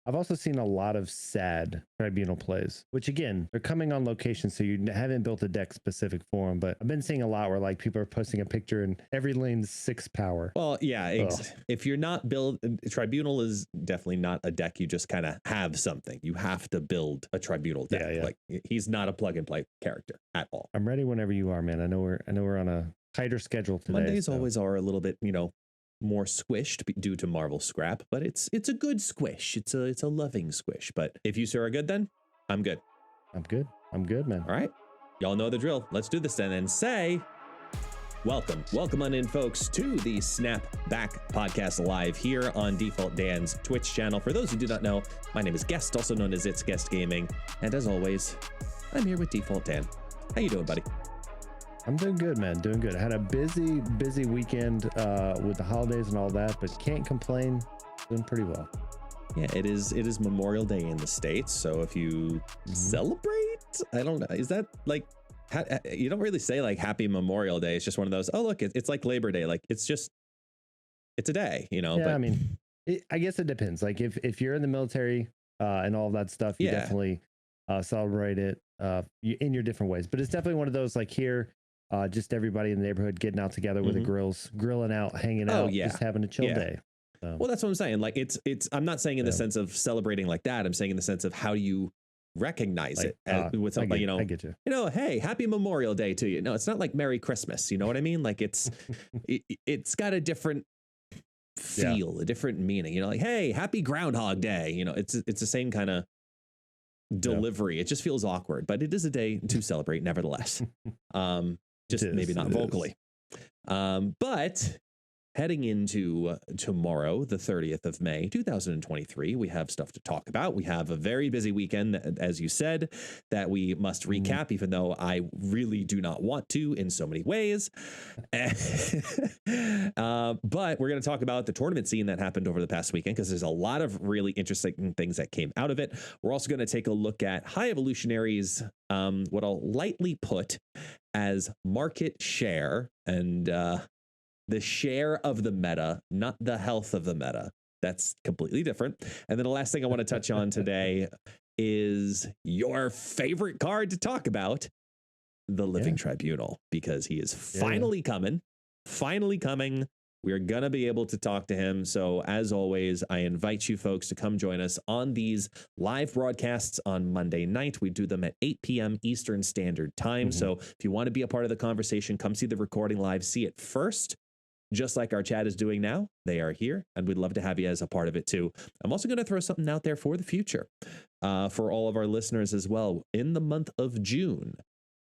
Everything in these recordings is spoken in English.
I've also seen a lot of sad Tribunal plays, which again, they're coming on location, so you haven't built a deck specific for them. But I've been seeing a lot where like people are posting a picture and every lane's 6 power. Well, yeah, if you're not Tribunal is definitely not a deck you just kind of have something. You have to build a Tribunal deck. Yeah, yeah. Like he's not a plug and play character at all. I'm ready whenever you are, man. I know we're on a tighter schedule today. Mondays always are a little bit, more squished due to Marvel scrap, but it's a good squish. It's a loving squish. But if you sir are good, then I'm good. I'm good, man. All right, y'all know the drill. Let's do this then and say welcome on in, folks, to the Snapback Podcast live here on DefaultDan's Twitch channel. For those who do not know, my name is Guest, also known as ItsGuestGaming, and as always, I'm here with DefaultDan. How you doing, buddy? I'm doing good, man. Doing good. I had a busy weekend with the holidays and all that, but can't complain. Doing pretty well. Yeah, it is Memorial Day in the States, so if you celebrate, I don't know, is that like, you don't really say like Happy Memorial Day. It's just one of those, oh look, it's like Labor Day, like it's a day, Yeah, but I mean, I guess it depends. Like if you're in the military and all of that stuff, you definitely celebrate it in your different ways. But it's definitely one of those like here. Just everybody in the neighborhood getting out together with the grills, grilling out, hanging out, just having a chill day. So. Well, that's what I'm saying. Like it's, I'm not saying in the sense of celebrating like that. I'm saying in the sense of how do you recognize it with something, I get you. Hey, happy Memorial Day to you. No, it's not like Merry Christmas. You know what I mean? Like it's, it's got a different feel, a different meaning, like, hey, happy Groundhog Day. It's the same kind of delivery. It just feels awkward, but it is a day to celebrate nevertheless. Just maybe not vocally. But heading into tomorrow, the 30th of May, 2023, we have stuff to talk about. We have a very busy weekend, as you said, that we must recap, even though I really do not want to in so many ways. But we're going to talk about the tournament scene that happened over the past weekend, because there's a lot of really interesting things that came out of it. We're also going to take a look at High Evolutionary's, what I'll lightly put as market share, and the share of the meta, not the health of the meta. That's completely different. And then the last thing I want to touch on today is your favorite card to talk about, the Living Tribunal, because he is finally coming. We're going to be able to talk to him. So as always, I invite you folks to come join us on these live broadcasts on Monday night. We do them at 8 p.m. Eastern Standard Time. So if you want to be a part of the conversation, come see the recording live, see it first. Just like our chat is doing now, they are here, and we'd love to have you as a part of it too. I'm also going to throw something out there for the future for all of our listeners as well. In the month of June,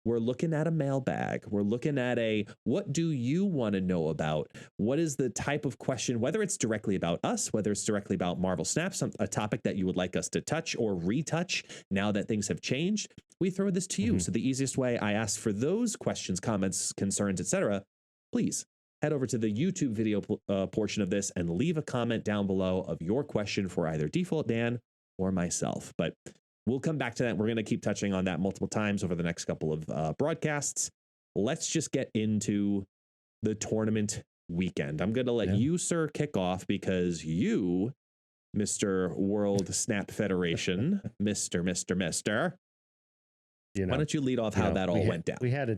we're looking at a mailbag. We're looking at what do you want to know about? What is the type of question, whether it's directly about us, whether it's directly about Marvel Snap, a topic that you would like us to touch or retouch now that things have changed, we throw this to you. So the easiest way I ask for those questions, comments, concerns, etc., please head over to the YouTube video portion of this and leave a comment down below of your question for either DefaultDan or myself. But we'll come back to that. We're going to keep touching on that multiple times over the next couple of broadcasts. Let's just get into the tournament weekend. I'm going to let you, sir, kick off, because you, Mr. World Snap Federation, Mr. Why don't you lead off how that all went down? We had to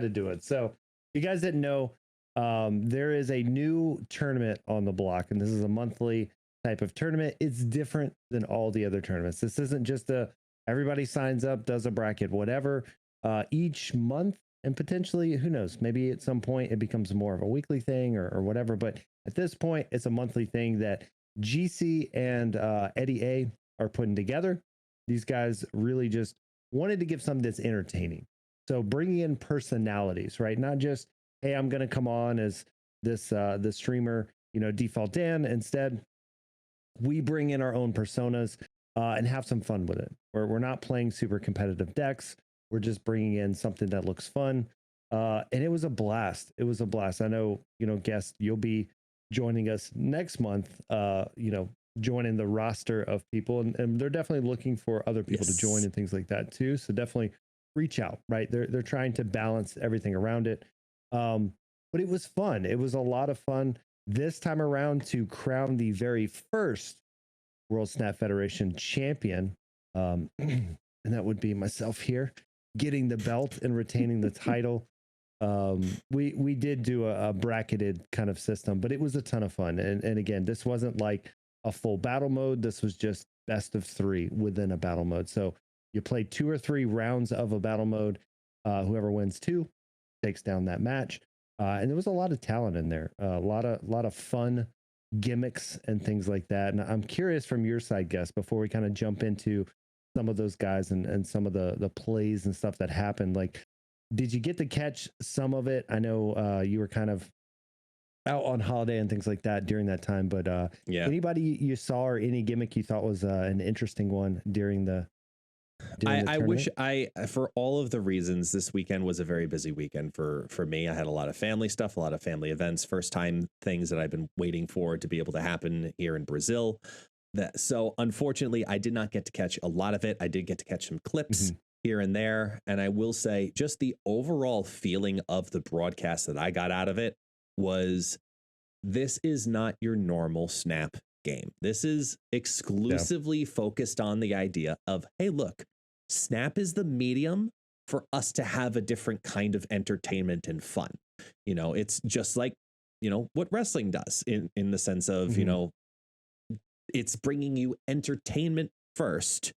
do it. So you guys didn't know, there is a new tournament on the block, and this is a monthly type of tournament. It's different than all the other tournaments. This isn't just everybody signs up, does a bracket, whatever, each month, and potentially, who knows, maybe at some point it becomes more of a weekly thing or whatever. But at this point, it's a monthly thing that GC and Eddie A are putting together. These guys really just wanted to give something that's entertaining. So bringing in personalities, right? Not just, hey, I'm going to come on as the streamer, DefaultDan. Instead, we bring in our own personas and have some fun with it. We're not playing super competitive decks. We're just bringing in something that looks fun. And it was a blast. I know, guest, you'll be joining us next month, joining the roster of people. And they're definitely looking for other people to join and things like that too. So definitely reach out, right? They're trying to balance everything around it. But it was fun. It was a lot of fun this time around to crown the very first World Snap Federation champion, and that would be myself here, getting the belt and retaining the title. We did do a bracketed kind of system, but it was a ton of fun. And again, this wasn't like a full battle mode. This was just best of 3 within a battle mode. So you play 2 or 3 rounds of a battle mode. Whoever wins 2 takes down that match. And there was a lot of talent in there, a lot of fun gimmicks and things like that. And I'm curious from your side, Guest, before we kind of jump into some of those guys and some of the plays and stuff that happened. Like, did you get to catch some of it? I know you were kind of out on holiday and things like that during that time, but yeah, anybody you saw or any gimmick you thought was an interesting one during the I wish for all of the reasons, this weekend was a very busy weekend for me. I had a lot of family stuff, a lot of family events, first time things that I've been waiting for to be able to happen here in Brazil. So unfortunately, I did not get to catch a lot of it. I did get to catch some clips here and there. And I will say just the overall feeling of the broadcast that I got out of it was, this is not your normal Snap game. This is exclusively focused on the idea of, hey, look, Snap is the medium for us to have a different kind of entertainment and fun. You know, it's just like, you know, what wrestling does in the sense of, you know, it's bringing you entertainment first,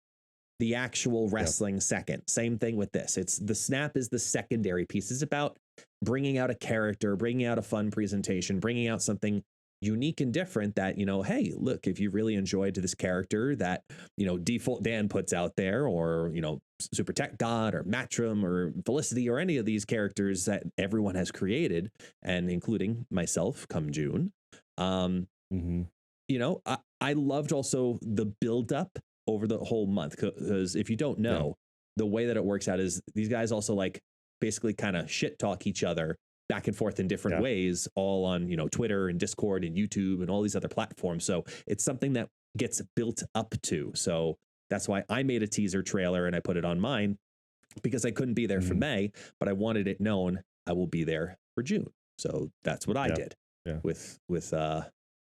the actual wrestling second. Same thing with this. It's the Snap is the secondary piece. It's about bringing out a character, bringing out a fun presentation, bringing out something unique and different that, you know, hey, look, if you really enjoyed this character that, you know, DefaultDan puts out there, or, you know, Super Tech God or Matrim or Felicity or any of these characters that everyone has created, and including myself come June, you know, I loved also the build up over the whole month, because if you don't know, the way that it works out is these guys also like basically kind of shit talk each other back and forth in different ways, all on, you know, Twitter and Discord and YouTube and all these other platforms. So it's something that gets built up to. So that's why I made a teaser trailer and I put it on mine, because I couldn't be there for May, but I wanted it known I will be there for June. So that's what I did with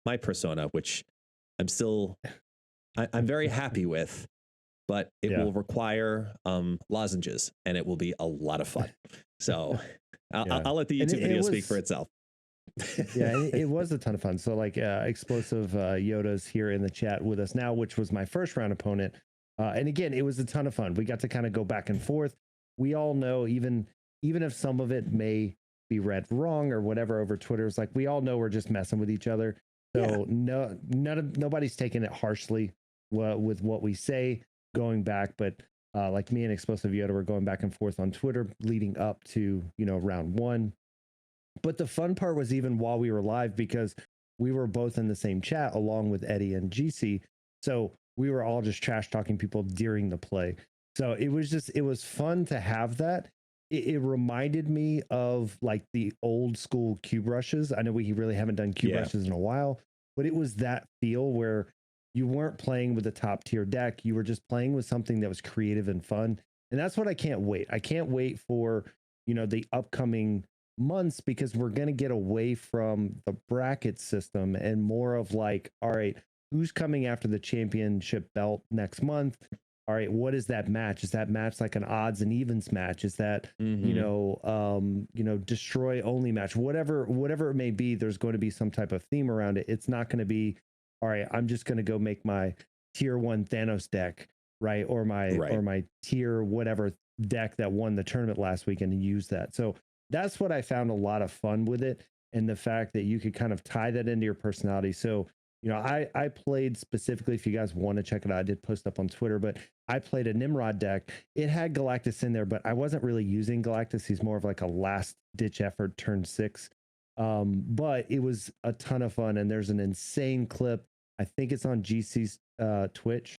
my persona, which I'm still, I'm very happy with, but it will require lozenges, and it will be a lot of fun. So I'll let the YouTube video speak for itself. It was a ton of fun. So like Explosive Yoda's here in the chat with us now, which was my first round opponent. And again, it was a ton of fun. We got to kind of go back and forth. We all know, even if some of it may be read wrong or whatever over Twitter, it's like, we all know we're just messing with each other. So nobody's taking it harshly with what we say going back. But like me and Explosive Yoda were going back and forth on Twitter leading up to, you know, round 1. But the fun part was even while we were live, because we were both in the same chat along with Eddie and GC. So we were all just trash talking people during the play. So it was fun to have that. It reminded me of like the old school cube rushes. I know we really haven't done cube rushes in a while, but it was that feel where you weren't playing with a top tier deck. You were just playing with something that was creative and fun. And that's what I can't wait. I can't wait for, you know, the upcoming months, because we're going to get away from the bracket system and more of like, all right, who's coming after the championship belt next month? All right, what is that match? Is that match like an odds and evens match? Is that, you know, destroy only match? Whatever it may be, there's going to be some type of theme around it. It's not going to be, all right, I'm just going to go make my tier 1 Thanos deck, right? Or my tier whatever deck that won the tournament last weekend, and use that. So that's what I found a lot of fun with it. And the fact that you could kind of tie that into your personality. So, you know, I played specifically, if you guys want to check it out, I did post up on Twitter, but I played a Nimrod deck. It had Galactus in there, but I wasn't really using Galactus. He's more of like a last ditch effort turn 6. But it was a ton of fun. And there's an insane clip. I think it's on GC's Twitch,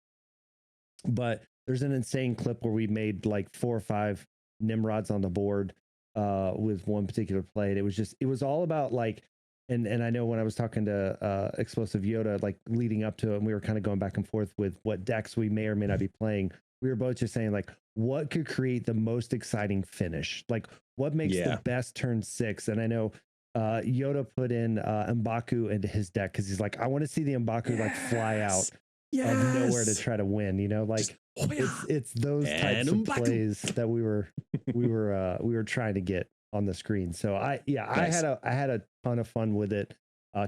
but there's an insane clip where we made like 4 or 5 Nimrods on the board with one particular play. And it was all about like, and I know when I was talking to Explosive Yoda, like leading up to it, and we were kind of going back and forth with what decks we may or may not be playing. We were both just saying like, what could create the most exciting finish? Like what makes the best turn 6? And I know Yoda put in M'Baku into his deck, because he's like, I want to see the M'Baku like fly out of nowhere to Yes. try to win, like it's those types of plays that we were trying to get on the screen. So I Nice. I had a ton of fun with it.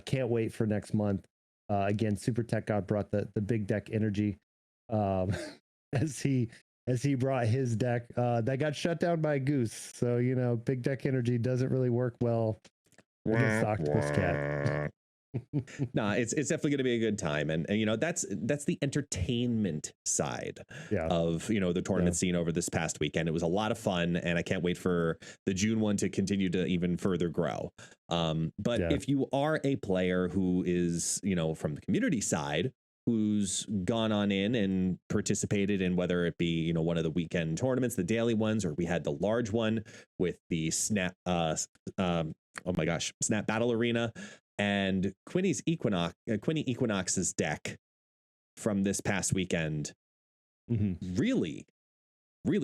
Can't wait for next month. Again, Super Tech God brought the big deck energy, um, as he brought his deck that got shut down by a goose. So big deck energy doesn't really work well against the octopus cat. No, it's definitely going to be a good time, and that's the entertainment side of the tournament scene over this past weekend. It was a lot of fun, and I can't wait for the June one to continue to even further grow. But if you are a player who is from the community side, who's gone on in and participated in whether it be one of the weekend tournaments, the daily ones, or we had the large one with the Snap oh my gosh, Snap Battle Arena, and Quinny Equinox's deck from this past weekend really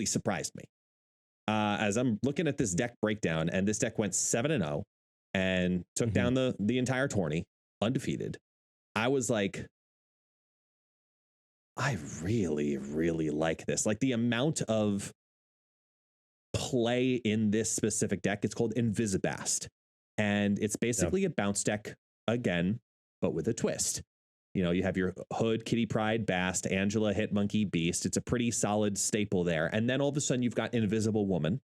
surprised me. As I'm looking at this deck breakdown, and this deck went 7-0 and took down the entire tourney undefeated. I was like, I really, really like this. Like the amount of play in this specific deck. It's called Invisibast, and it's basically a bounce deck again, but with a twist. You have your Hood, Kitty Pryde, Bast, Angela, Hitmonkey, Beast. It's a pretty solid staple there. And then all of a sudden you've got Invisible Woman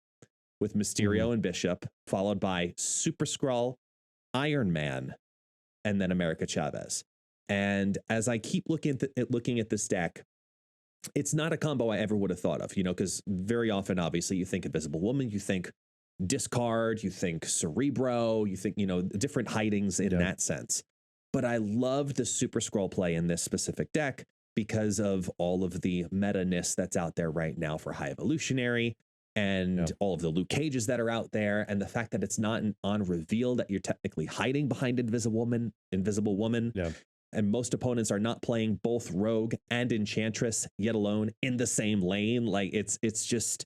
with Mysterio and Bishop, followed by Super Skrull, Iron Man, and then America Chavez. And as I keep looking at this deck, it's not a combo I ever would have thought of, because very often, obviously, you think Invisible Woman, you think discard, you think Cerebro, you think, different hidings in that sense. But I love the Super Skrull play in this specific deck because of all of the meta-ness that's out there right now for High Evolutionary, and all of the Luke Cages that are out there, and the fact that it's not on reveal that you're technically hiding behind Invisible Woman. And most opponents are not playing both Rogue and Enchantress, yet alone in the same lane. Like it's just,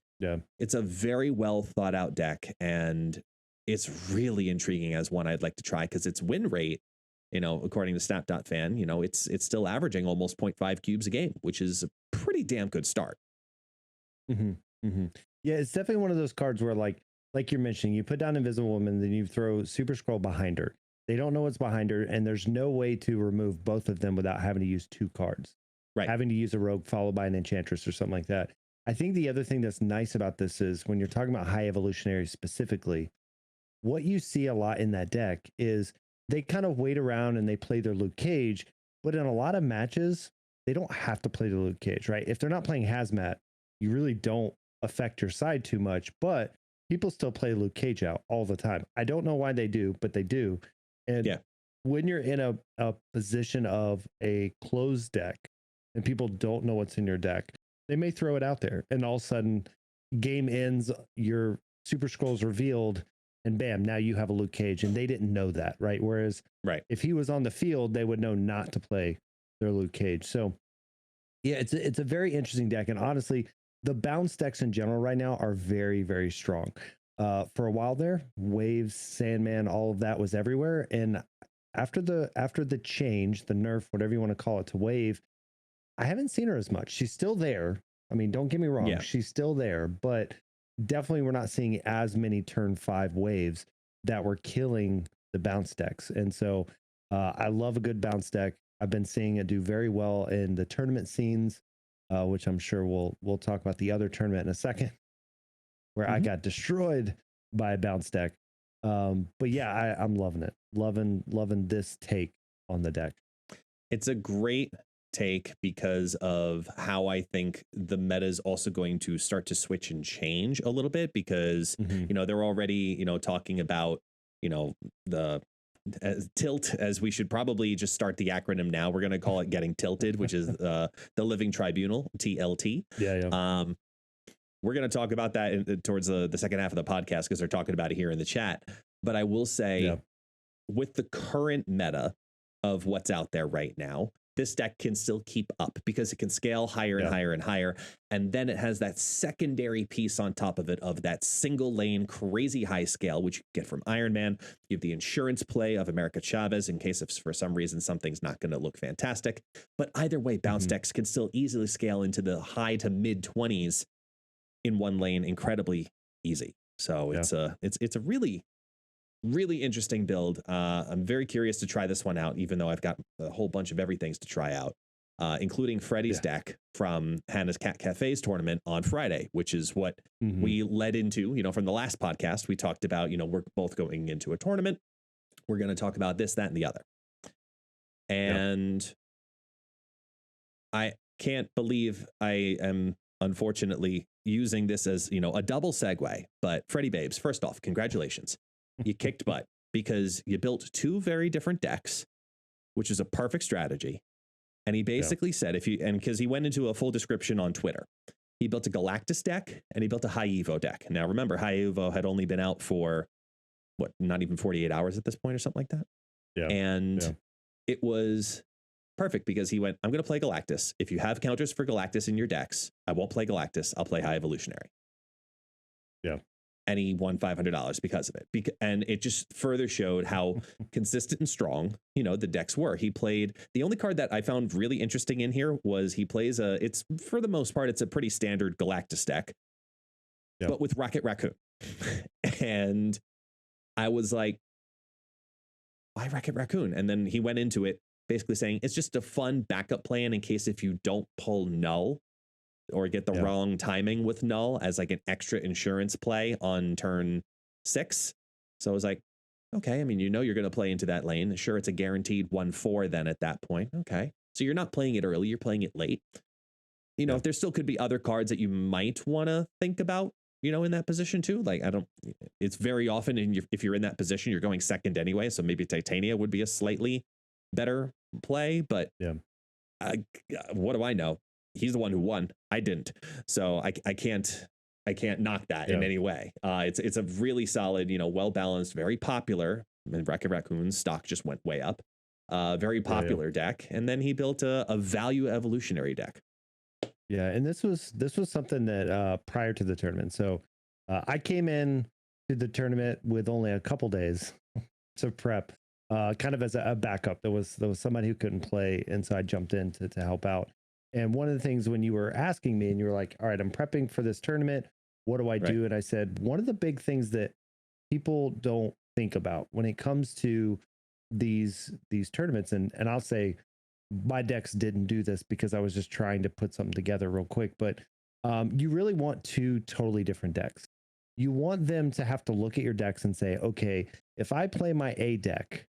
it's a very well thought out deck, and it's really intriguing as one I'd like to try, because its win rate, according to Snap.fan, it's still averaging almost 0.5 cubes a game, which is a pretty damn good start. Yeah, it's definitely one of those cards where like you're mentioning, you put down Invisible Woman, then you throw Super Skrull behind her. They don't know what's behind her, and there's no way to remove both of them without having to use two cards. Right. Having to use a Rogue followed by an Enchantress or something like that. I think the other thing that's nice about this is when you're talking about High Evolutionary specifically, what you see a lot in that deck is they kind of wait around and they play their Luke Cage, but in a lot of matches, they don't have to play the Luke Cage, right? If they're not playing Hazmat, you really don't affect your side too much, but people still play Luke Cage out all the time. I don't know why they do, but they do. And when you're in a position of a closed deck and people don't know what's in your deck, they may throw it out there, and all of a sudden game ends, your Super Skrull's revealed, and bam, now you have a Luke Cage, and they didn't know that, right? Whereas if he was on the field, they would know not to play their Luke Cage. So yeah, it's a very interesting deck, and honestly, the bounce decks in general right now are very, very strong. For a while there, Waves, Sandman, all of that was everywhere. And after the change, the nerf, whatever you want to call it, to Wave, I haven't seen her as much. She's still there. I mean, don't get me wrong. She's still there, but definitely we're not seeing as many turn 5 waves that were killing the bounce decks. And so I love a good bounce deck. I've been seeing it do very well in the tournament scenes, which I'm sure we'll talk about the other tournament in a second, where I got destroyed by a bounce deck. But yeah, I'm loving it. Loving this take on the deck. It's a great take because of how I think the meta is also going to start to switch and change a little bit, because they're already talking about the tilt, as we should probably just start the acronym now. We're going to call it getting tilted, which is the Living Tribunal, TLT. We're going to talk about that towards the second half of the podcast, because they're talking about it here in the chat. But I will say, with the current meta of what's out there right now, this deck can still keep up because it can scale higher and higher and higher. And then it has that secondary piece on top of it of that single lane crazy high scale, which you get from Iron Man. You have the insurance play of America Chavez in case if for some reason something's not going to look fantastic. But either way, bounce decks can still easily scale into the high to mid 20s in one lane incredibly easy. So it's a really interesting build. I'm very curious to try this one out, even though I've got a whole bunch of everythings to try out, including Freddie's deck from Hannah's Cat Cafe's tournament on Friday, which is what we led into, from the last podcast. We talked about, we're both going into a tournament. We're going to talk about this, that, and the other. And I can't believe I am unfortunately using this as, a double segue, but Freddie Babes, first off, congratulations. You kicked butt because you built two very different decks, which is a perfect strategy. And he basically said, because he went into a full description on Twitter, he built a Galactus deck and he built a High Evo deck. Now, remember, High Evo had only been out for not even 48 hours at this point or something like that. And it was perfect because he went, I'm going to play Galactus. If you have counters for Galactus in your decks, I won't play Galactus. I'll play High Evolutionary. And he won $500 because of it. And it just further showed how consistent and strong, the decks were. He played, the only card that I found really interesting in here was he plays it's for the most part, it's a pretty standard Galactus deck, but with Rocket Raccoon. And I was like, why Rocket Raccoon? And then he went into it basically saying, it's just a fun backup plan in case if you don't pull null, or get the wrong timing with null as like an extra insurance play on turn 6. So I was like, okay, I mean, you're going to play into that lane. Sure, it's a guaranteed 1/4 then at that point. Okay. So you're not playing it early, you're playing it late. If there still could be other cards that you might want to think about, in that position too. Like, it's very often if you're in that position, you're going second anyway. So maybe Titania would be a slightly better play, but what do I know? He's the one who won. I didn't. So I can't knock that in any way. It's a really solid, well-balanced, very popular, and Rocket Raccoon's stock just went way up. Very popular deck. And then he built a value evolutionary deck. Yeah. And this was something that prior to the tournament. So I came in to the tournament with only a couple days to prep, kind of as a backup. There was somebody who couldn't play. And so I jumped in to help out. And one of the things when you were asking me and you were like, all right, I'm prepping for this tournament. What do I do? And I said, one of the big things that people don't think about when it comes to these tournaments, and I'll say my decks didn't do this because I was just trying to put something together real quick, but you really want two totally different decks. You want them to have to look at your decks and say, okay, if I play my A deck,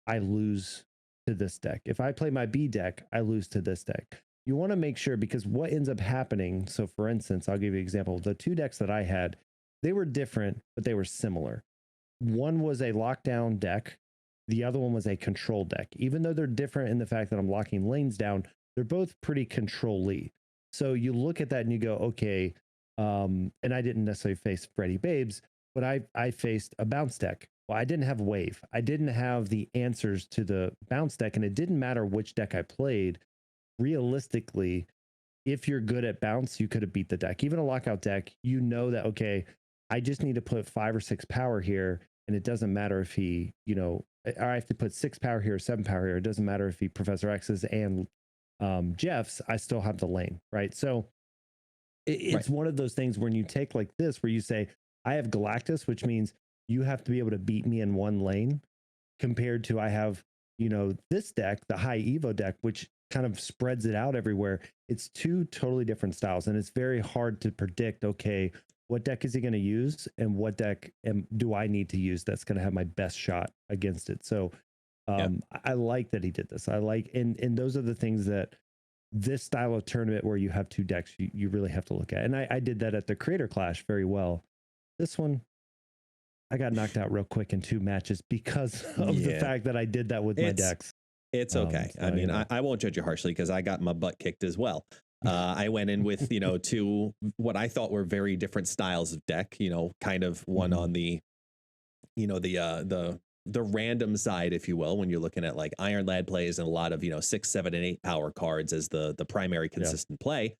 I lose to this deck. If I play my B deck, I lose to this deck. You want to make sure, because what ends up happening, so for instance, I'll give you an example. The two decks that I had, they were different, but they were similar. One was a lockdown deck. The other one was a control deck. Even though they're different in the fact that I'm locking lanes down, they're both pretty control-y. So you look at that and you go, okay, and I didn't necessarily face Freddie Babes, but I faced a bounce deck. Well, I didn't have wave. I didn't have the answers to the bounce deck, and it didn't matter which deck I played. Realistically, if you're good at bounce, you could have beat the deck. Even a lockout deck, that, okay, I just need to put 5 or 6 power here, and it doesn't matter if he, I have to put 6 power here, 7 power here. It doesn't matter if he Professor X's and Jeff's, I still have the lane, right? So it's one of those things when you take like this, where you say, I have Galactus, which means you have to be able to beat me in one lane, compared to I have, this deck, the High Evo deck, which kind of spreads it out everywhere. It's two totally different styles, and it's very hard to predict, okay, what deck is he going to use and what deck do I need to use that's going to have my best shot against it. So I like that he did this. And those are the things that this style of tournament where you have two decks, you really have to look at. And I did that at the Creator Clash very well. This one, I got knocked out real quick in 2 matches because of the fact that I did that with my decks. It's okay. So, I mean, I won't judge you harshly because I got my butt kicked as well. I went in with, two what I thought were very different styles of deck, kind of one on the, the the random side, if you will, when you're looking at like Iron Lad plays and a lot of, 6, 7, and 8 power cards as the primary consistent play.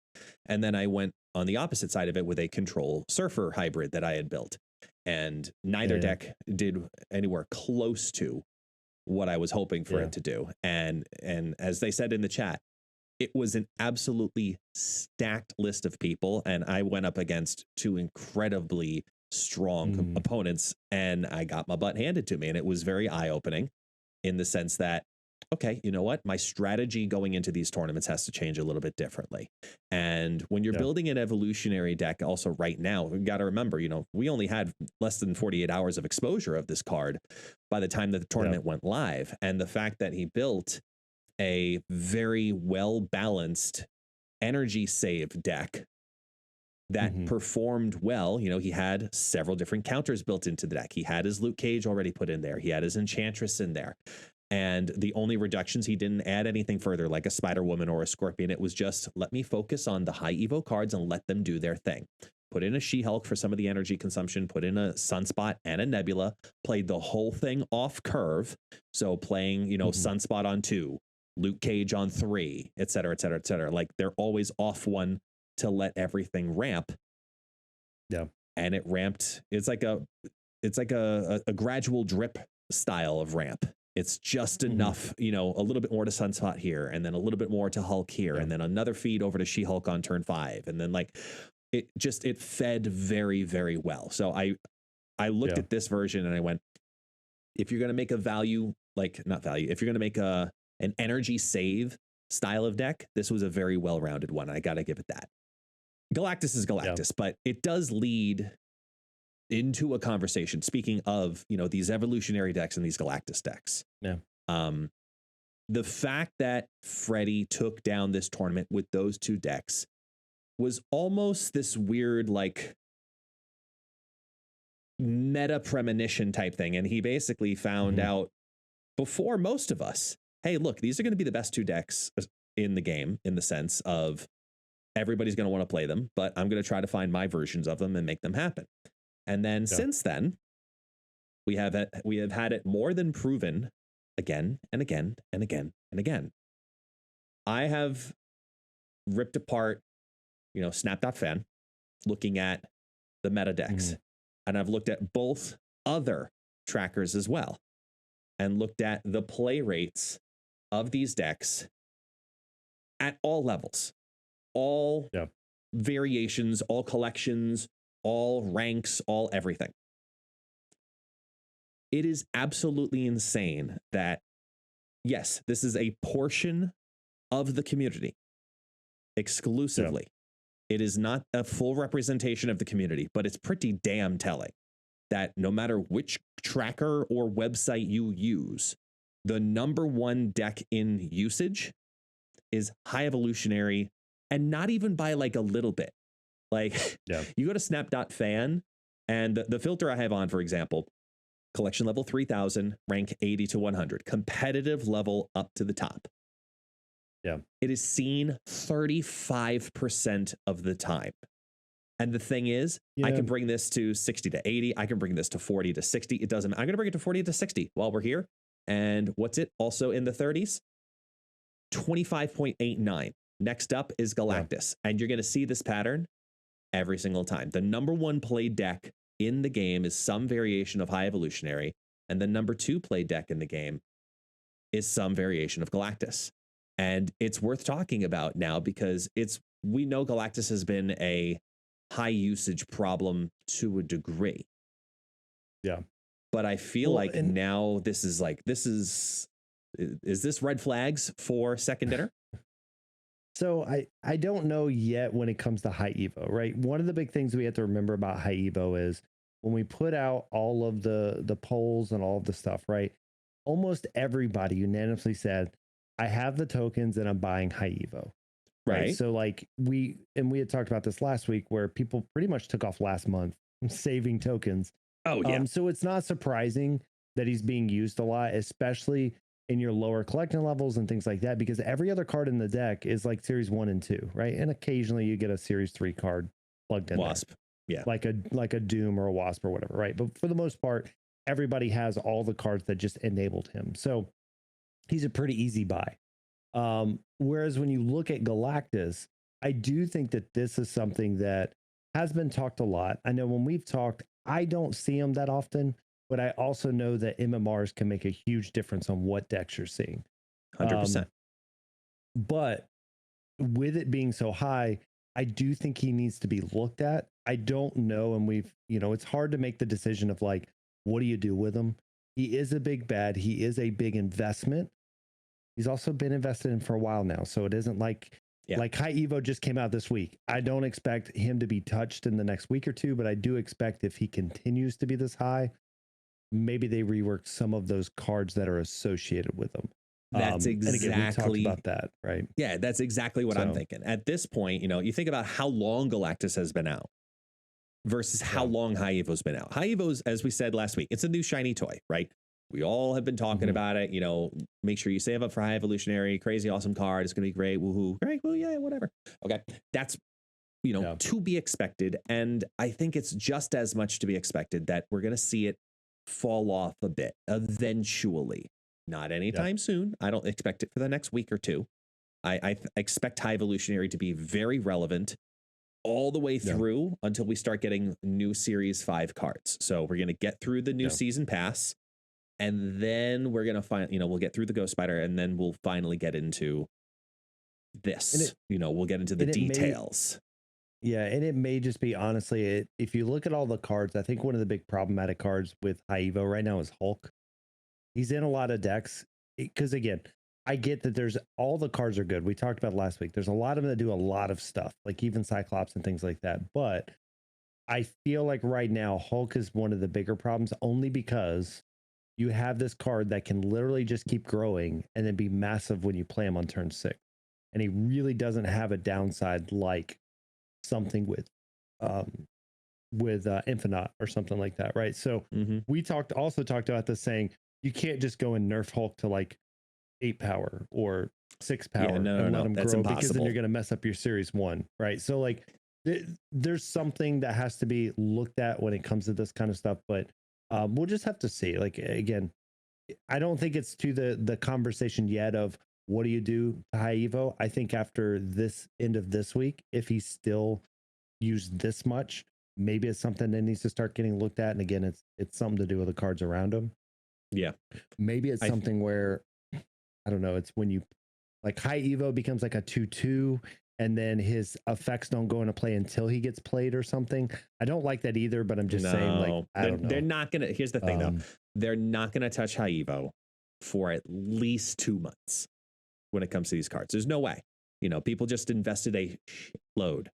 And then I went on the opposite side of it with a control surfer hybrid that I had built. And neither deck did anywhere close to what I was hoping for it to do. And as they said in the chat, it was an absolutely stacked list of people. And I went up against 2 incredibly strong opponents, and I got my butt handed to me. And it was very eye-opening in the sense that, okay, you know what? My strategy going into these tournaments has to change a little bit differently. And when you're building an evolutionary deck also right now, we've got to remember, we only had less than 48 hours of exposure of this card by the time that the tournament went live. And the fact that he built a very well-balanced energy save deck that performed well. He had several different counters built into the deck. He had his Luke Cage already put in there. He had his Enchantress in there. And the only reductions, he didn't add anything further like a Spider Woman or a Scorpion. It was just, let me focus on the high Evo cards and let them do their thing. Put in a She-Hulk for some of the energy consumption, put in a Sunspot and a Nebula, played the whole thing off curve. So playing, Sunspot on 2, Luke Cage on 3, et cetera, et cetera, et cetera. Like they're always off one to let everything ramp. Yeah. And it ramped. It's like a gradual drip style of ramp. It's just enough, a little bit more to Sunspot here, and then a little bit more to Hulk here, and then another feed over to She-Hulk on turn 5. And then like it fed very, very well. So I looked at this version and I went, if you're going to make a value, like not value, if you're going to make an energy save style of deck, this was a very well-rounded one. I got to give it that. Galactus is Galactus, but it does lead into a conversation. Speaking of, these evolutionary decks and these Galactus decks. Yeah. The fact that Freddie took down this tournament with those 2 decks was almost this weird, like, meta premonition type thing. And he basically found out before most of us, hey, look, these are going to be the best 2 decks in the game, in the sense of everybody's going to want to play them, but I'm going to try to find my versions of them and make them happen. And then since then, we have had it more than proven again and again and again and again. I have ripped apart, Snap.fan, looking at the meta decks. And I've looked at both other trackers as well, and looked at the play rates of these decks at all levels, all variations, all collections, all ranks, all everything. It is absolutely insane that, yes, this is a portion of the community exclusively. It is not a full representation of the community, but it's pretty damn telling that no matter which tracker or website you use, the #1 deck in usage is High Evolutionary, and not even by like a little bit. Like you go to snap.fan, and the filter I have on, for example, collection level 3000, rank 80 to 100, competitive level up to the top. It is seen 35% of the time. And the thing is, I can bring this to 60 to 80. I can bring this to 40 to 60. It doesn't matter. I'm going to bring it to 40 to 60 while we're here. And what's it also in the 30s? 25.89. Next up is Galactus. And you're going to see this pattern every single time. The #1 play deck in the game is some variation of High Evolutionary, and the #2 play deck in the game is some variation of Galactus. And it's worth talking about now because we know Galactus has been a high usage problem to a degree. Yeah. But I feel like now is this red flags for second dinner? So I don't know yet when it comes to High Evo, right? One of the big things we have to remember about High Evo is when we put out all of the polls and all of the stuff, right? Almost everybody unanimously said, I have the tokens and I'm buying High Evo. Right. So like we had talked about this last week where people pretty much took off last month saving tokens. Oh yeah. So it's not surprising that he's being used a lot, especially in your lower collecting levels and things like that, because every other card in the deck is like series 1 and 2, right? And occasionally you get a series 3 card plugged in. Wasp. There, like a Doom or a Wasp or whatever, right? But for the most part, everybody has all the cards that just enabled him. So he's a pretty easy buy. Whereas when you look at Galactus, I do think that this is something that has been talked a lot. I know when we've talked, I don't see him that often, but I also know that MMRs can make a huge difference on what decks you're seeing. 100%. But with it being so high, I do think he needs to be looked at. I don't know. And we've, it's hard to make the decision of like, what do you do with him? He is a big bad. He is a big investment. He's also been invested in for a while now. So it isn't like High Evo just came out this week. I don't expect him to be touched in the next week or two, but I do expect if he continues to be this high, maybe they rework some of those cards that are associated with them. That's exactly, and again, we talked about that, right? Yeah, that's exactly what I'm thinking. At this point, you think about how long Galactus has been out versus how long High Evo's been out. High Evo's, as we said last week, it's a new shiny toy, right? We all have been talking about it. Make sure you save up for High Evolutionary, crazy awesome card. It's going to be great. Woohoo. Great. Well, yeah, whatever. Okay. That's, to be expected. And I think it's just as much to be expected that we're going to see it fall off a bit eventually. Not anytime soon. I don't expect it for the next week or two. I expect High Evolutionary to be very relevant all the way through until we start getting new Series 5 cards. So we're going to get through the new season pass. And then we're going to find, we'll get through the Ghost Spider and then we'll finally get into this, we'll get into the details. And it may just be, honestly, if you look at all the cards, I think one of the big problematic cards with High Evo right now is Hulk. He's in a lot of decks because, again, I get that there's all the cards are good. We talked about last week. There's a lot of them that do a lot of stuff, like even Cyclops and things like that. But I feel like right now, Hulk is one of the bigger problems only because you have this card that can literally just keep growing and then be massive when you play him on turn 6. And he really doesn't have a downside like something with Infinite or something like that, right? So we also talked about this, saying you can't just go and nerf Hulk to like 8 power or 6 power and let him grow, because then you're going to mess up your Series 1, right? So like there's something that has to be looked at when it comes to this kind of stuff, but we'll just have to see. Like, again, I don't think it's to the conversation yet of what do you do to High Evo. I think after this end of this week, if he's still used this much, maybe it's something that needs to start getting looked at. And again, it's something to do with the cards around him. Yeah. Maybe it's something where, I don't know, it's when you like High Evo becomes like a 2/2 and then his effects don't go into play until he gets played or something. I don't like that either, but I'm just saying, like, I don't know. They're not going to, here's the thing though. They're not going to touch High Evo for at least 2 months when it comes to these cards. There's no way. People just invested a load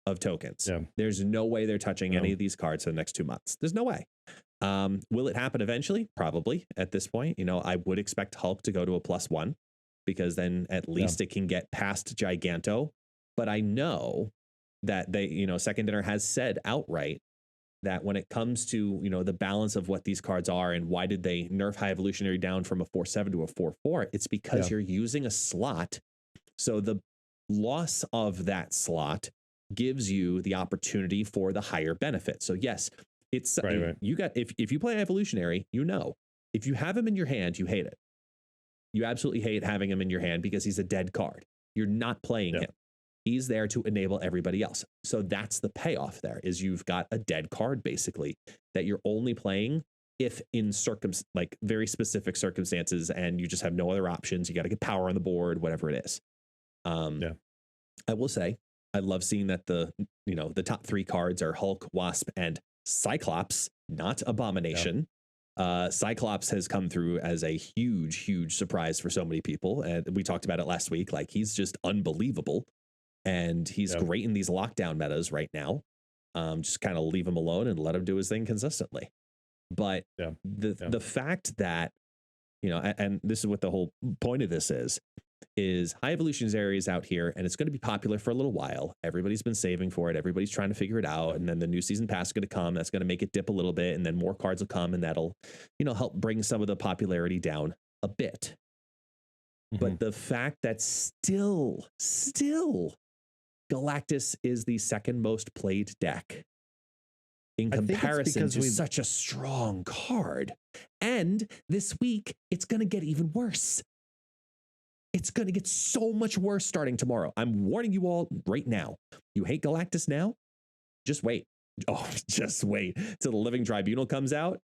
of tokens. Yeah. There's no way they're touching any of these cards for the next 2 months. There's no way. Will it happen eventually? Probably at this point. I would expect Hulk to go to a +1 because then at least it can get past Giganto. But I know that they, Second Dinner has said outright that when it comes to, the balance of what these cards are and why did they nerf High Evolutionary down from a 4/7 to a 4/4, it's because you're using a slot. So the loss of that slot gives you the opportunity for the higher benefit. So yes, it's right. You got, if you play Evolutionary, if you have him in your hand, you hate it. You absolutely hate having him in your hand because he's a dead card. You're not playing him. He's there to enable everybody else. So that's the payoff there, is you've got a dead card basically that you're only playing if in like very specific circumstances and you just have no other options. You got to get power on the board, whatever it is. I will say I love seeing that the top 3 cards are Hulk, Wasp, and Cyclops, not Abomination. Cyclops has come through as a huge surprise for so many people. And we talked about it last week. Like, he's just unbelievable. And he's great in these lockdown metas right now. Just kind of leave him alone and let him do his thing consistently. But the fact that, and this is what the whole point of this is High Evolutionary is out here and it's going to be popular for a little while. Everybody's been saving for it. Everybody's trying to figure it out. And then the new season pass is going to come. That's going to make it dip a little bit. And then more cards will come and that'll, help bring some of the popularity down a bit. But the fact that still Galactus is the second most played deck in I think it's comparison because to such a strong card. And this week, it's going to get even worse. It's going to get so much worse starting tomorrow. I'm warning you all right now. You hate Galactus now? Just wait. Oh, just wait till the Living Tribunal comes out.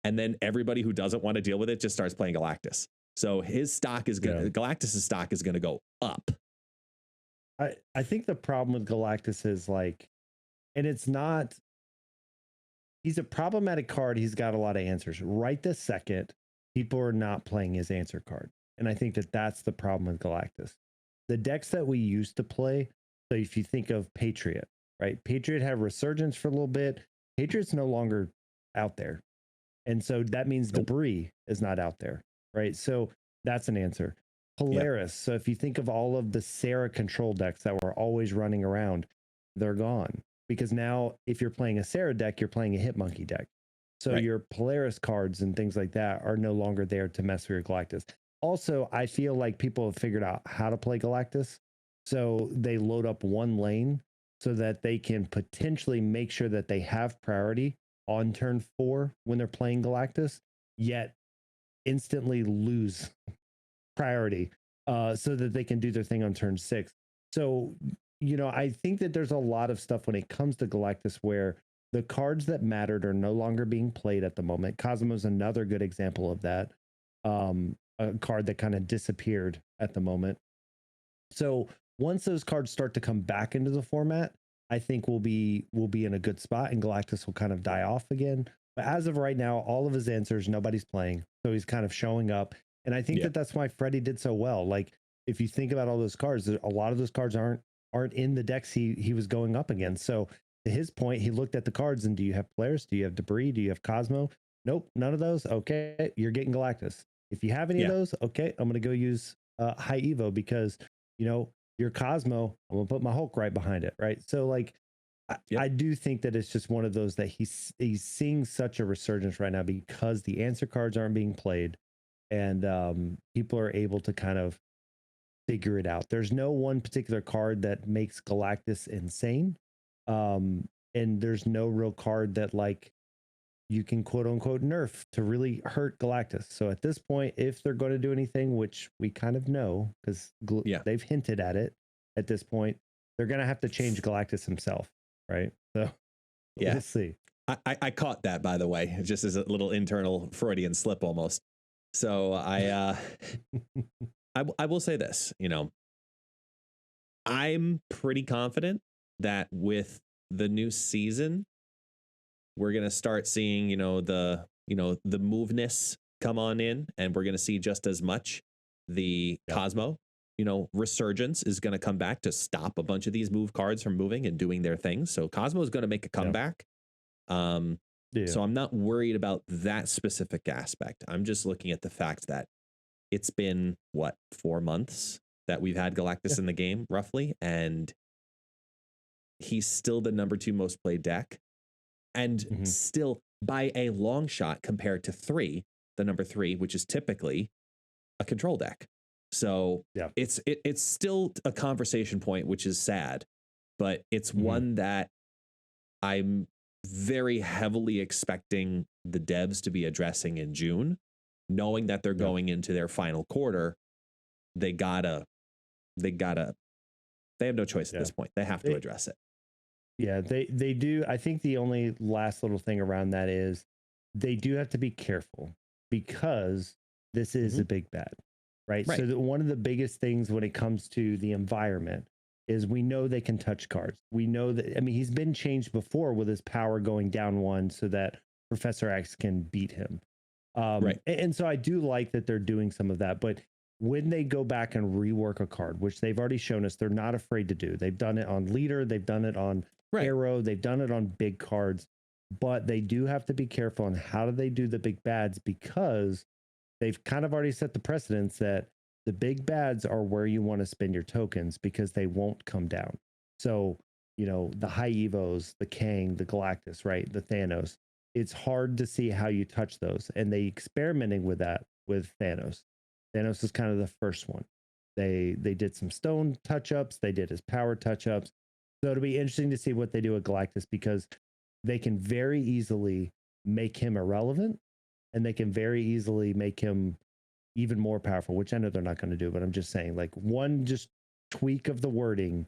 And then everybody who doesn't want to deal with it just starts playing Galactus. So his stock is going to, Galactus's stock is going to go up. I think the problem with Galactus is like, and it's not, he's a problematic card. He's got a lot of answers. Right this second, people are not playing his answer card. And I think that that's the problem with Galactus. The decks that we used to play, so if you think of Patriot, right? Patriot had Resurgence for a little bit. Patriot's no longer out there. And so that means Debris is not out there, right? So that's an answer. Polaris. So if you think of all of the Sarah control decks that were always running around, they're gone. Because now if you're playing a Sarah deck, you're playing a Hitmonkey deck. So your Polaris cards and things like that are no longer there to mess with your Galactus. Also, I feel like people have figured out how to play Galactus. So they load up one lane so that they can potentially make sure that they have priority on turn 4 when they're playing Galactus, yet instantly lose priority so that they can do their thing on turn 6. So, you know, I think that there's a lot of stuff when it comes to Galactus where the cards that mattered are no longer being played at the moment. Cosmo's another good example of that. A card that kind of disappeared at the moment. So once those cards start to come back into the format, I think we'll be in a good spot and Galactus will kind of die off again. But as of right now, all of his answers, nobody's playing. So he's kind of showing up. And I think that that's why Freddie did so well. Like if you think about all those cards, a lot of those cards aren't in the decks he was going up against. So to his point, he looked at the cards and do you have Polaris? Do you have Debris? Do you have Cosmo? Nope, none of those. Okay, you're getting Galactus. If you have any of those, okay, I'm going to go use High Evo because, you know, your Cosmo, I'm going to put my Hulk right behind it, right? So, like, I do think that it's just one of those that he's seeing such a resurgence right now because the answer cards aren't being played and people are able to kind of figure it out. There's no one particular card that makes Galactus insane. And there's no real card that, like, you can quote unquote nerf to really hurt Galactus. So at this point, if they're going to do anything, which we kind of know because they've hinted at it at this point, they're going to have to change Galactus himself, right? So we'll see. I caught that, by the way, just as a little internal Freudian slip almost. So I will say this, you know, I'm pretty confident that with the new season, we're going to start seeing, the moveness come on in, and we're going to see just as much the Cosmo, resurgence is going to come back to stop a bunch of these move cards from moving and doing their things. So Cosmo is going to make a comeback. So I'm not worried about that specific aspect. I'm just looking at the fact that it's been 4 months that we've had Galactus in the game roughly. And he's still the number 2 most played deck. And still by a long shot compared to 3, the number 3, which is typically a control deck. So it's still a conversation point, which is sad, but it's one that I'm very heavily expecting the devs to be addressing in June, knowing that they're going into their final quarter. They have no choice at this point. They have to address it. Yeah, they do. I think the only last little thing around that is they do have to be careful because this is a big bad, right? So one of the biggest things when it comes to the environment is we know they can touch cards. We know that, I mean, he's been changed before with his power going down 1 so that Professor X can beat him. And so I do like that they're doing some of that, but when they go back and rework a card, which they've already shown us they're not afraid to do. They've done it on Leader, they've done it on Arrow, they've done it on big cards, but they do have to be careful on how do they do the big bads because they've kind of already set the precedence that the big bads are where you want to spend your tokens because they won't come down. So, the High Evos, the Kang, the Galactus, right? The Thanos, it's hard to see how you touch those. And they experimenting with that with Thanos. Thanos is kind of the first one. They did some stone touch-ups. They did his power touch-ups. So it'll be interesting to see what they do with Galactus because they can very easily make him irrelevant, and they can very easily make him even more powerful, which I know they're not going to do, but I'm just saying, like, one just tweak of the wording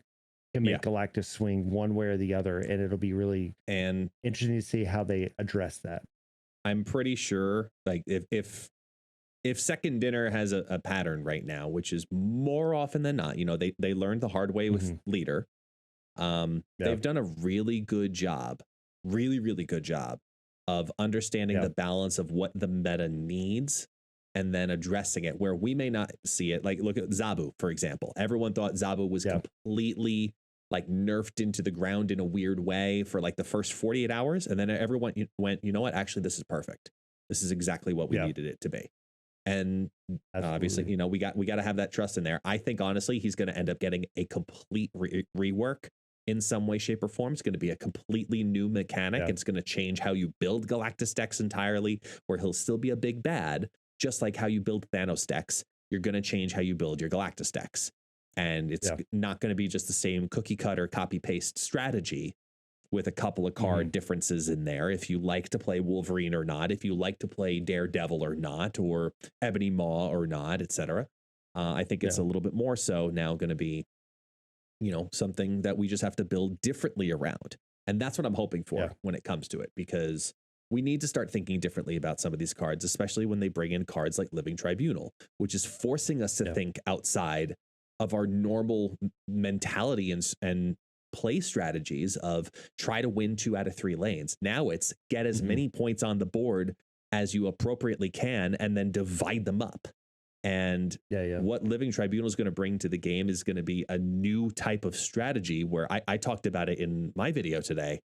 can make Galactus swing one way or the other, and it'll be really interesting to see how they address that. I'm pretty sure, like, if Second Dinner has a pattern right now, which is more often than not, you know, they learned the hard way with Leader. They've done a really good job, really good job of understanding the balance of what the meta needs and then addressing it where we may not see it. Like, look at Zabu, for example. Everyone thought Zabu was completely like nerfed into the ground in a weird way for like the first 48 hours. And then everyone went, you know what? Actually, this is perfect. This is exactly what we needed it to be. And obviously, you know, we got to have that trust in there. I think, honestly, he's going to end up getting a complete rework in some way, shape, or form. It's going to be a completely new mechanic. It's going to change how you build Galactus decks entirely, where he'll still be a big bad, just like how you build Thanos decks. You're going to change how you build your Galactus decks. And it's not going to be just the same cookie cutter copy paste strategy with a couple of card differences in there. If you like to play Wolverine or not, if you like to play Daredevil or not, or Ebony Maw or not, etc. I think it's a little bit more so now going to be, you know, something that we just have to build differently around. And that's what I'm hoping for when it comes to it, because we need to start thinking differently about some of these cards, especially when they bring in cards like Living Tribunal, which is forcing us to think outside of our normal mentality and play strategies of try to win 2 out of 3 lanes. Now it's get as many points on the board as you appropriately can and then divide them up. And what Living Tribunal is going to bring to the game is going to be a new type of strategy where I talked about it in my video today,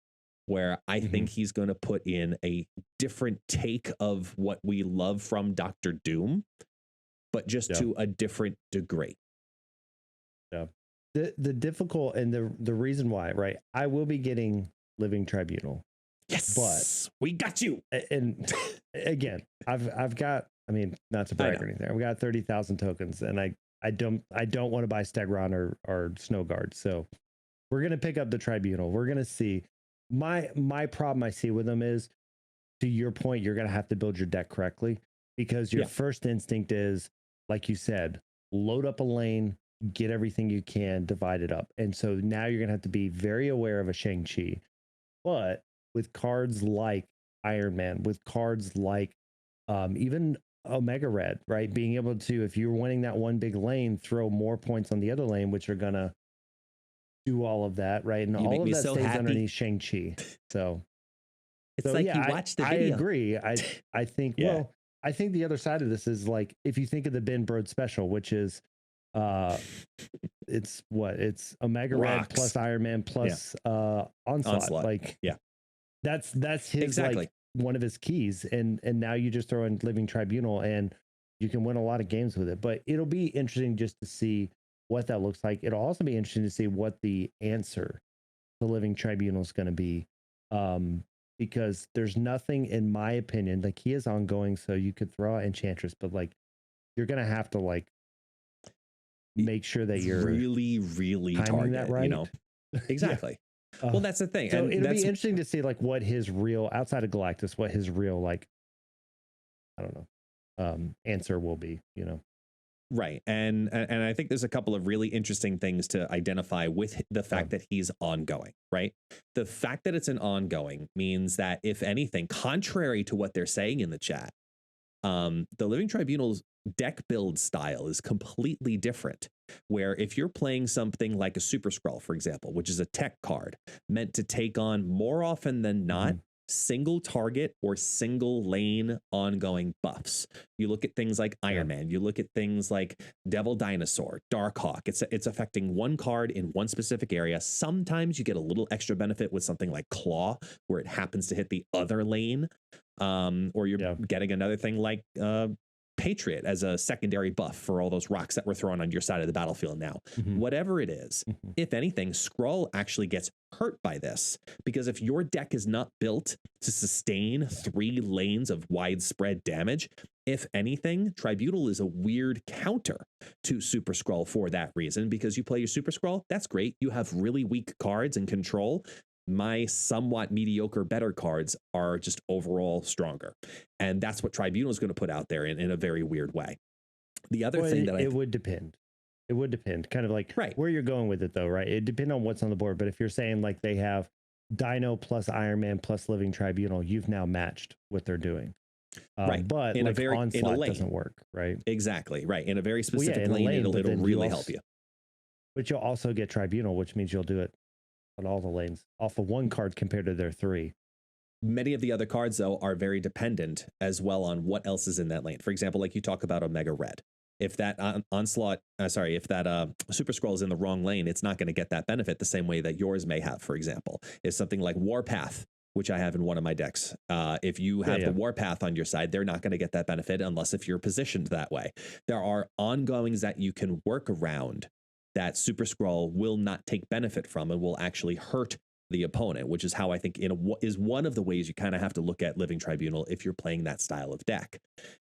where I think he's going to put in a different take of what we love from Dr. Doom, but just to a different degree. The difficult and the reason why, right? I will be getting Living Tribunal. Yes, but we got you. And again, I've got, I mean, not to brag or anything, I've got 30,000 tokens, and I don't want to buy Stegron or Snow Guard. So we're gonna pick up the Tribunal. We're gonna see. My problem I see with them is, to your point, you're gonna have to build your deck correctly, because your first instinct is, like you said, load up a lane, get everything you can, divide it up. And so now you're going to have to be very aware of a Shang-Chi. But with cards like Iron Man, with cards like even Omega Red, right? Being able to, if you're winning that one big lane, throw more points on the other lane, which are going to do all of that, right? And all of that stays underneath Shang-Chi. So it's like you watched the video. I agree. I think, well, I think the other side of this is, like, if you think of the Ben Brode special, which is it's Omega Red plus Iron Man plus Onslaught. Like, that's his like one of his keys, and now you just throw in Living Tribunal and you can win a lot of games with it. But it'll be interesting just to see what that looks like. It'll also be interesting to see what the answer to Living Tribunal is going to be, because there's nothing, in my opinion, like, he is ongoing, so you could throw out Enchantress, but like, you're gonna have to like make sure that you're really target that right. You know, exactly. Well, that's the thing. So it'll be interesting to see, like, what his real, outside of Galactus, what his real, like, I don't know, answer will be. You know. Right. And I think there's a couple of really interesting things to identify with the fact that he's ongoing, right? The fact that it's an ongoing means that, if anything, contrary to what they're saying in the chat, the Living Tribunal's deck build style is completely different, where if you're playing something like a Super Skrull, for example, which is a tech card meant to take on, more often than not, single target or single lane ongoing buffs. You look at things like Iron Man, you look at things like Devil Dinosaur, Darkhawk. It's affecting one card in one specific area. Sometimes you get a little extra benefit with something like Claw, where it happens to hit the other lane. Or you're getting another thing like Patriot as a secondary buff for all those rocks that were thrown on your side of the battlefield now. Whatever it is, if anything, Skrull actually gets hurt by this, because if your deck is not built to sustain 3 lanes of widespread damage, if anything, Tribunal is a weird counter to Super Skrull for that reason, because you play your Super Skrull, that's great. You have really weak cards and control. my somewhat mediocre better cards are just overall stronger. And that's what Tribunal is going to put out there in a very weird way. The other thing that it would depend. It would depend, kind of like where you're going with it, though, right? It depends on what's on the board. But if you're saying like they have Dino plus Iron Man plus Living Tribunal, you've now matched what they're doing. Right. But in like a very Onslaught doesn't work, right? Exactly. Right. In a very specific lane, it'll really help you. But you'll also get Tribunal, which means you'll do it on all the lanes off of one card compared to their 3. Many of the other cards, though, are very dependent as well on what else is in that lane. For example, like you talk about Omega Red. If that if that Super Scroll is in the wrong lane, it's not going to get that benefit the same way that yours may have, for example. If something like Warpath, which I have in one of my decks, if you have the Warpath on your side, they're not going to get that benefit unless if you're positioned that way. There are ongoings that you can work around that Super Scroll will not take benefit from and will actually hurt the opponent, which is how I think is one of the ways you kind of have to look at Living Tribunal if you're playing that style of deck.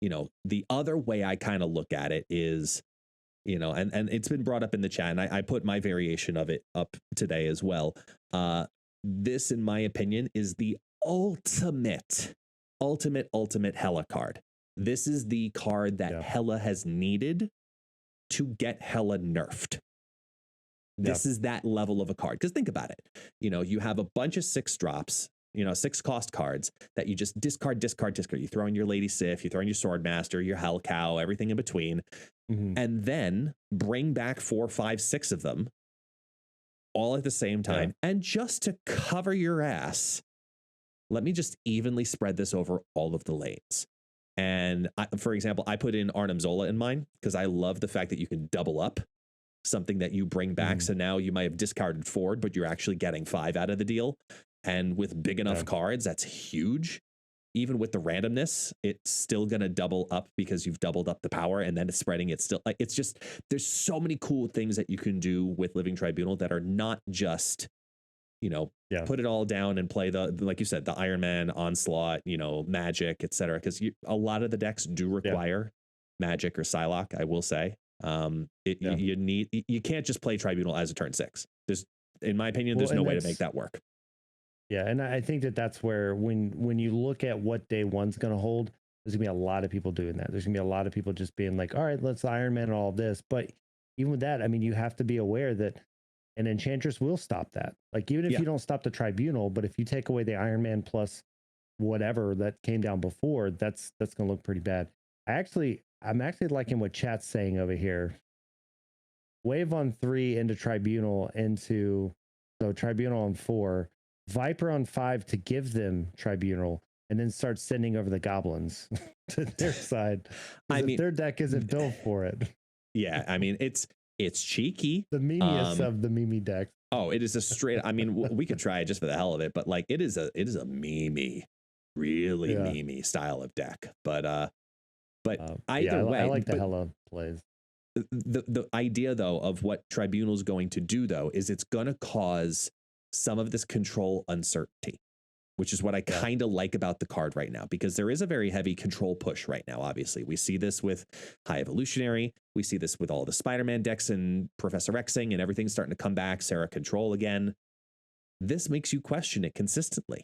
The other way I kind of look at it is, and it's been brought up in the chat, and I put my variation of it up today as well. This, in my opinion, is the ultimate Hela card. This is the card that Hela has needed to get Hela nerfed. This is that level of a card. Because think about it. You have a bunch of 6 drops, 6 cost cards that you just discard. You throw in your Lady Sif, you throw in your Swordmaster, your Hell Cow, everything in between, and then bring back 4, 5, 6 of them all at the same time. And just to cover your ass, let me just evenly spread this over all of the lanes. And for example, I put in Arnim Zola in mine because I love the fact that you can double up something that you bring back. So now you might have discarded 4, but you're actually getting 5 out of the deal. And with big enough cards, that's huge. Even with the randomness, it's still going to double up because you've doubled up the power, and then it's spreading. It's still like, it's just, there's so many cool things that you can do with Living Tribunal that are not just, put it all down and play like you said, the Iron Man, Onslaught, Magic, etc. Because a lot of the decks do require Magic or Psylocke, I will say. You can't just play Tribunal as a turn 6. In my opinion, there's no way to make that work. Yeah, and I think that's where when you look at what day one's going to hold, there's going to be a lot of people doing that. There's going to be a lot of people just being like, all right, let's Iron Man all of this. But even with that, I mean, you have to be aware that an Enchantress will stop that. Like, even if you don't stop the Tribunal, but if you take away the Iron Man plus whatever that came down before, that's going to look pretty bad. I'm actually liking what chat's saying over here. Wave on 3 into Tribunal so Tribunal on 4, Viper on 5 to give them Tribunal, and then start sending over the goblins to their side. Their deck isn't built for it. Yeah, I mean, it's cheeky. The memeiest of the meme decks. Oh, it is a straight. I mean, we could try it just for the hell of it, but like it is a meme, really meme style of deck. But either way, I like the Hela plays. The idea though of what Tribunal is going to do though is it's going to cause some of this control uncertainty, which is what I kind of like about the card right now, because there is a very heavy control push right now. Obviously, we see this with High Evolutionary. We see this with all the Spider-Man decks and Professor Xing, and everything's starting to come back. Sarah Control again. This makes you question it consistently,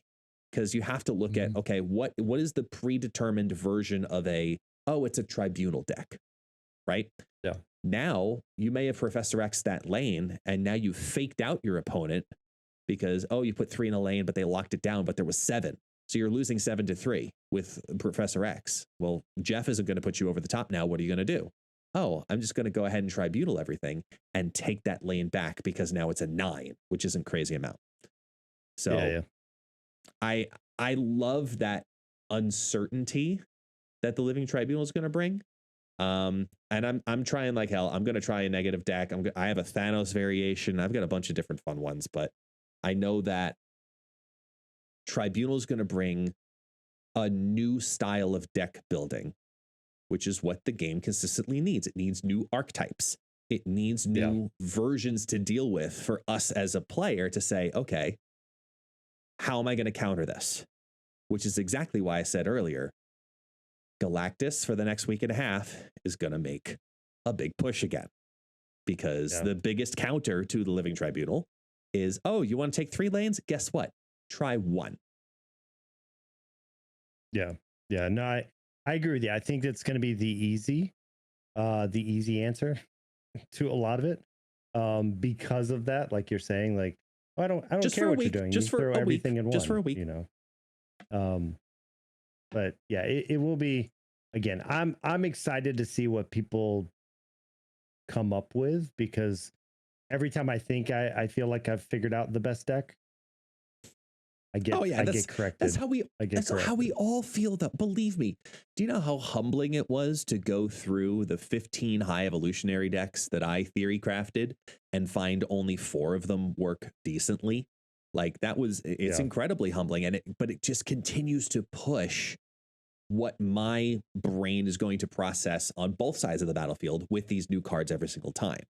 because you have to look at, okay, what is the predetermined version of it's a Tribunal deck, right? Yeah. Now you may have Professor X that lane, and now you faked out your opponent because, you put 3 in a lane, but they locked it down, but there was 7. So you're losing 7-3 with Professor X. Well, Jeff isn't going to put you over the top now. What are you going to do? Oh, I'm just going to go ahead and Tribunal everything and take that lane back because now it's a 9, which isn't crazy amount. So I love that uncertainty that the Living Tribunal is going to bring. And I'm trying like hell. I'm going to try a negative deck. I have a Thanos variation. I've got a bunch of different fun ones, but I know that Tribunal is going to bring a new style of deck building, which is what the game consistently needs. It needs new archetypes. It needs new versions to deal with for us as a player to say, okay, how am I going to counter this? Which is exactly why I said earlier, Galactus for the next week and a half is going to make a big push again, because the biggest counter to the Living Tribunal is, oh, you want to take 3 lanes? Guess what? Try 1. Yeah. Yeah. No, I agree with you. I think that's going to be the easy answer to a lot of it. Because of that, like you're saying, like, I don't Just care for a what week, you're doing. just You for throw a everything week, in one, just for a week. you know. But yeah, it will be, again, I'm excited to see what people come up with, because every time I think I feel like I've figured out the best deck, I get corrected. That's how we I get that's how corrected. we all feel. That, believe me. Do you know how humbling it was to go through the 15 high evolutionary decks that I theory crafted and find only 4 of them work decently? Like, it's incredibly humbling, but it just continues to push what my brain is going to process on both sides of the battlefield with these new cards every single time.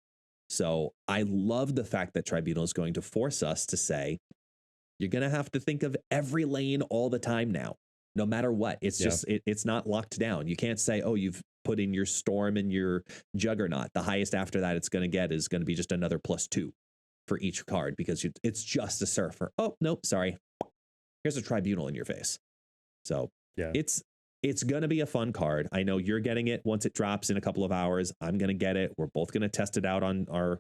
So I love the fact that Tribunal is going to force us to say, you're going to have to think of every lane all the time now, no matter what. It's just, it's not locked down. You can't say, oh, you've put in your Storm and your Juggernaut. The highest after that it's going to get is going to be just another +2 for each card, because it's just a Surfer. Oh, nope, sorry. Here's a Tribunal in your face. So it's going to be a fun card. I know you're getting it once it drops in a couple of hours. I'm going to get it. We're both going to test it out on our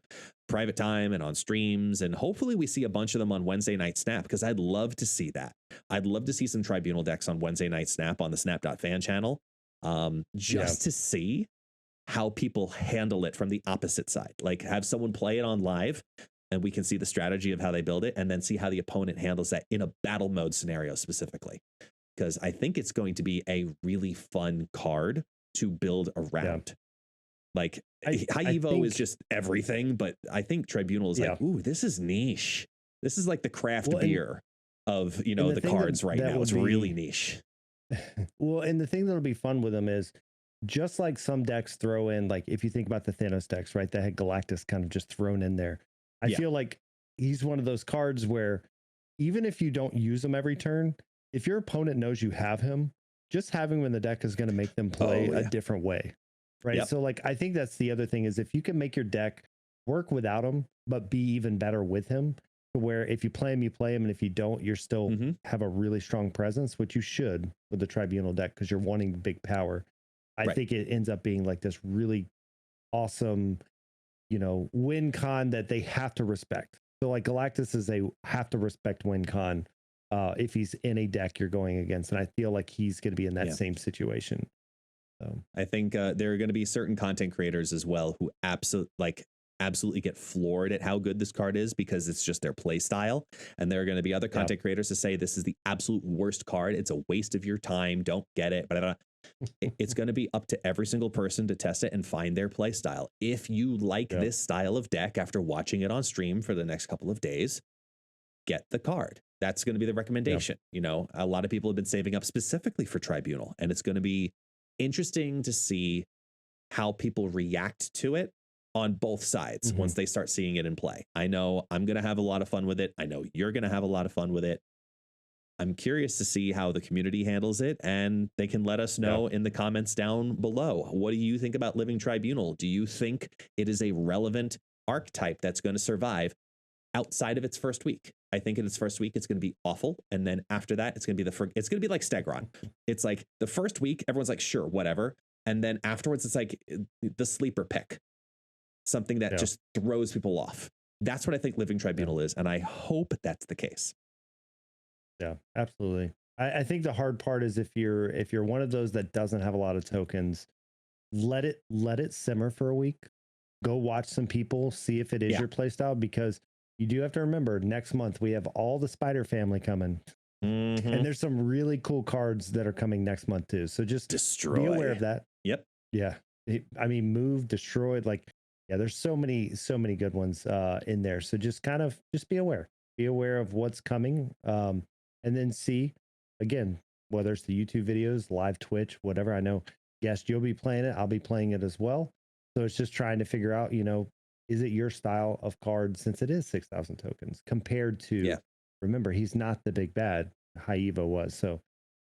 private time and on streams. And hopefully we see a bunch of them on Wednesday Night Snap, because I'd love to see that. I'd love to see some Tribunal decks on Wednesday Night Snap on the snap.fan channel, just to see how people handle it from the opposite side. Like, have someone play it on live and we can see the strategy of how they build it, and then see how the opponent handles that in a battle mode scenario specifically. Because I think it's going to be a really fun card to build around. Yeah. Like, High Evo is just everything, but I think Tribunal is like, ooh, this is niche. This is like the craft beer of, the cards right now. It's really niche. Well, and the thing that'll be fun with them is, just like some decks throw in, like, if you think about the Thanos decks, right, that had Galactus kind of just thrown in there. I feel like he's one of those cards where, even if you don't use him every turn, if your opponent knows you have him, just having him in the deck is going to make them play a different way. Right. Yep. So, like, I think that's the other thing, is if you can make your deck work without him, but be even better with him, to where if you play him, you play him. And if you don't, you're still have a really strong presence, which you should with the Tribunal deck, because you're wanting big power. I think it ends up being like this really awesome, win con that they have to respect. So, like, Galactus is a have to respect win con. If he's in a deck you're going against, and I feel like he's going to be in that same situation. I think there are going to be certain content creators as well who absolutely get floored at how good this card is, because it's just their play style. And there are going to be other content creators to say, this is the absolute worst card. It's a waste of your time. Don't get it. But it's going to be up to every single person to test it and find their play style. If you like this style of deck after watching it on stream for the next couple of days, get the card. That's going to be the recommendation. A lot of people have been saving up specifically for Tribunal, and it's going to be interesting to see how people react to it on both sides once they start seeing it in play. I know I'm going to have a lot of fun with it. I know you're going to have a lot of fun with it. I'm curious to see how the community handles it, and they can let us know in the comments down below. What do you think about Living Tribunal? Do you think it is a relevant archetype that's going to survive outside of its first week? I think in its first week, it's going to be awful. And then after that, it's going to be it's going to be like Stegron. It's like the first week, everyone's like, sure, whatever. And then afterwards, it's like the sleeper pick, something that just throws people off. That's what I think Living Tribunal is. And I hope that's the case. Yeah, absolutely. I think the hard part is, if you're one of those that doesn't have a lot of tokens, let it simmer for a week. Go watch some people, see if it is your play style, because you do have to remember, next month we have all the Spider family coming, and there's some really cool cards that are coming next month too. So just be aware of that. Yep. Yeah. I mean, move, destroyed, like, there's so many good ones in there. So just be aware of what's coming, and then see, again, whether it's the YouTube videos, live Twitch, whatever. I know, yes, you'll be playing it. I'll be playing it as well. So it's just trying to figure out, is it your style of card, since it is 6,000 tokens compared to, remember, he's not the big bad High Evo was. So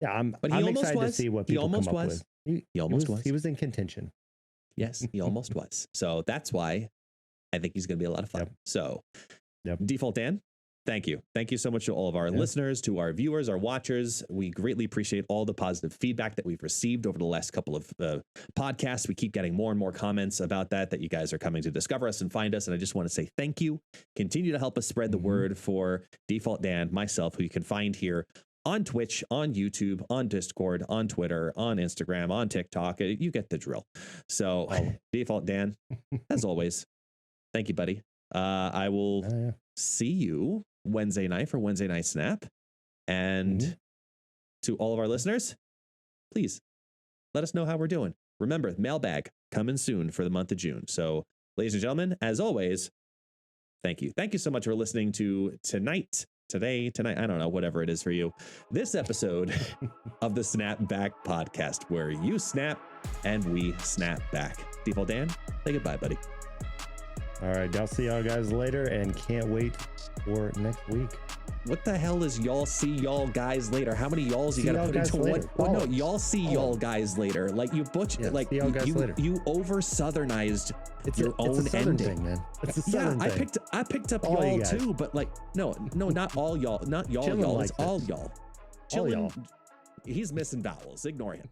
I'm excited to see what people come up with. He almost was. He was in contention. Yes, he almost was. So that's why I think he's going to be a lot of fun. So Yep. Default Dan, thank you. Thank you so much to all of our listeners, to our viewers, our watchers. We greatly appreciate all the positive feedback that we've received over the last couple of podcasts. We keep getting more and more comments about that you guys are coming to discover us and find us. And I just want to say thank you. Continue to help us spread the word for Default Dan, myself, who you can find here on Twitch, on YouTube, on Discord, on Twitter, on Instagram, on TikTok. You get the drill. So Default Dan, as always, thank you, buddy. I will see you Wednesday night for Wednesday Night Snap. And to all of our listeners, please let us know how we're doing. Remember, mailbag coming soon for the month of June. So, ladies and gentlemen, as always, thank you. Thank you so much for listening to tonight, I don't know, whatever it is for you, this episode of the Snap Back Podcast, where you snap and we snap back. Default Dan, say goodbye, buddy. All right, I'll see y'all guys later, and can't wait for next week. What the hell is y'all see y'all guys later? How many y'alls you gotta put into one? Oh, no, y'all see y'all guys later. Like you like you over southernized your own ending. Thing, man. It's a southern thing. I picked up all y'all too, but like no, not all y'all, not y'all. It's all y'all. All y'all. He's missing vowels. Ignore him.